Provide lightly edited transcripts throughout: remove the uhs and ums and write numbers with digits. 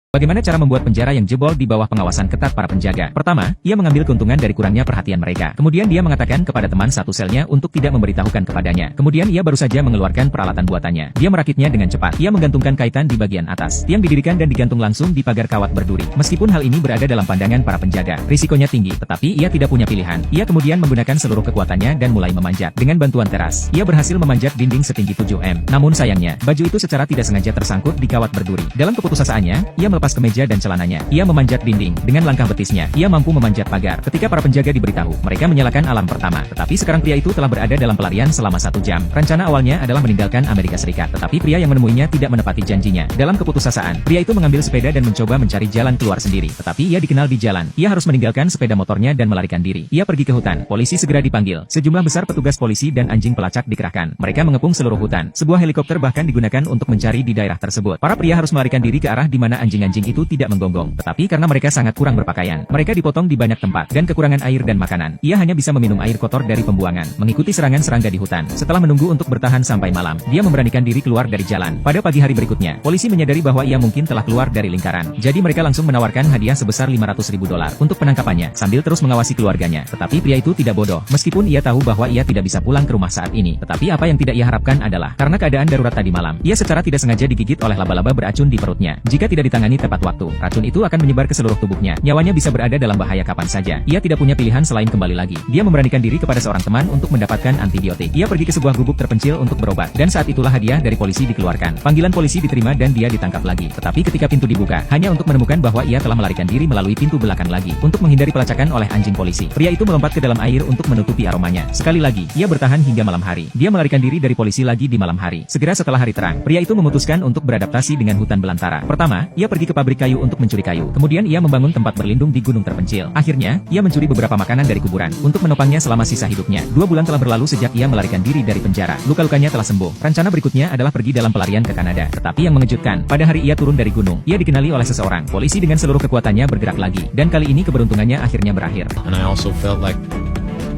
Bagaimana cara membuat penjara yang jebol di bawah pengawasan ketat para penjaga? Pertama, ia mengambil keuntungan dari kurangnya perhatian mereka. Kemudian dia mengatakan kepada teman satu selnya untuk tidak memberitahukan kepadanya. Kemudian ia baru saja mengeluarkan peralatan buatannya. Dia merakitnya dengan cepat. Ia menggantungkan kaitan di bagian atas. Tiang didirikan dan digantung langsung di pagar kawat berduri. Meskipun hal ini berada dalam pandangan para penjaga, risikonya tinggi, tetapi ia tidak punya pilihan. Ia kemudian menggunakan seluruh kekuatannya dan mulai memanjat. Dengan bantuan teras, ia berhasil memanjat dinding setinggi 7 m. Namun sayangnya, baju itu secara tidak sengaja tersangkut di kawat berduri. Dalam keputusasaan, ia melepas kemeja dan celana. Ia memanjat dinding. Dengan langkah betisnya, ia mampu memanjat pagar. Ketika para penjaga diberitahu, mereka menyalakan alarm pertama. Tetapi sekarang pria itu telah berada dalam pelarian selama 1 jam. Rencana awalnya adalah meninggalkan Amerika Serikat. Tetapi pria yang menemuinya tidak menepati janjinya. Dalam keputusasaan, pria itu mengambil sepeda dan mencoba mencari jalan keluar sendiri. Tetapi ia dikenal di jalan. Ia harus meninggalkan sepeda motornya dan melarikan diri. Ia pergi ke hutan. Polisi segera dipanggil. Sejumlah besar petugas polisi dan anjing pelacak dikerahkan. Mereka mengepung seluruh hutan. Sebuah helikopter bahkan digunakan untuk mencari di daerah tersebut. Para pria harus melarikan diri ke arah di mana anjing-anjing itu tidak menggonggong. Tetapi karena mereka sangat kurang berpakaian, mereka dipotong di banyak tempat, dan kekurangan air dan makanan. Ia hanya bisa meminum air kotor dari pembuangan, mengikuti serangan serangga di hutan. Setelah menunggu untuk bertahan sampai malam, dia memberanikan diri keluar dari jalan. Pada pagi hari berikutnya, polisi menyadari bahwa ia mungkin telah keluar dari lingkaran. Jadi mereka langsung menawarkan hadiah sebesar $500.000 untuk penangkapannya, sambil terus mengawasi keluarganya. Tetapi pria itu tidak bodoh, meskipun ia tahu bahwa ia tidak bisa pulang ke rumah saat ini. Tetapi apa yang tidak ia harapkan adalah, karena keadaan darurat tadi malam, ia secara tidak sengaja digigit oleh laba-laba beracun di perutnya. Jika tidak ditangani tepat waktu, racun itu akan menyebar ke seluruh tubuhnya. Nyawanya bisa berada dalam bahaya kapan saja. Ia tidak punya pilihan selain kembali lagi. Dia memberanikan diri kepada seorang teman untuk mendapatkan antibiotik. Ia pergi ke sebuah gubuk terpencil untuk berobat. Dan saat itulah hadiah dari polisi dikeluarkan. Panggilan polisi diterima dan dia ditangkap lagi. Tetapi ketika pintu dibuka, hanya untuk menemukan bahwa ia telah melarikan diri melalui pintu belakang lagi. Untuk menghindari pelacakan oleh anjing polisi, pria itu melompat ke dalam air untuk menutupi aromanya. Sekali lagi, ia bertahan hingga malam hari. Dia melarikan diri dari polisi lagi di malam hari. Segera setelah hari terang, pria itu memutuskan untuk beradaptasi dengan hutan belantara. Pertama, ia pergi ke pabrik kayu untuk mencuri kayu. Kemudian ia membangun tempat berlindung di gunung terpencil. Akhirnya, ia mencuri beberapa makanan dari kuburan untuk menopangnya selama sisa hidupnya. 2 bulan telah berlalu sejak ia melarikan diri dari penjara. Luka-lukanya telah sembuh. Rencana berikutnya adalah pergi dalam pelarian ke Kanada. Tetapi yang mengejutkan, pada hari ia turun dari gunung, ia dikenali oleh seseorang. Polisi dengan seluruh kekuatannya bergerak lagi. Dan kali ini keberuntungannya akhirnya berakhir. And I also felt like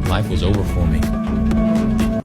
life was over for me.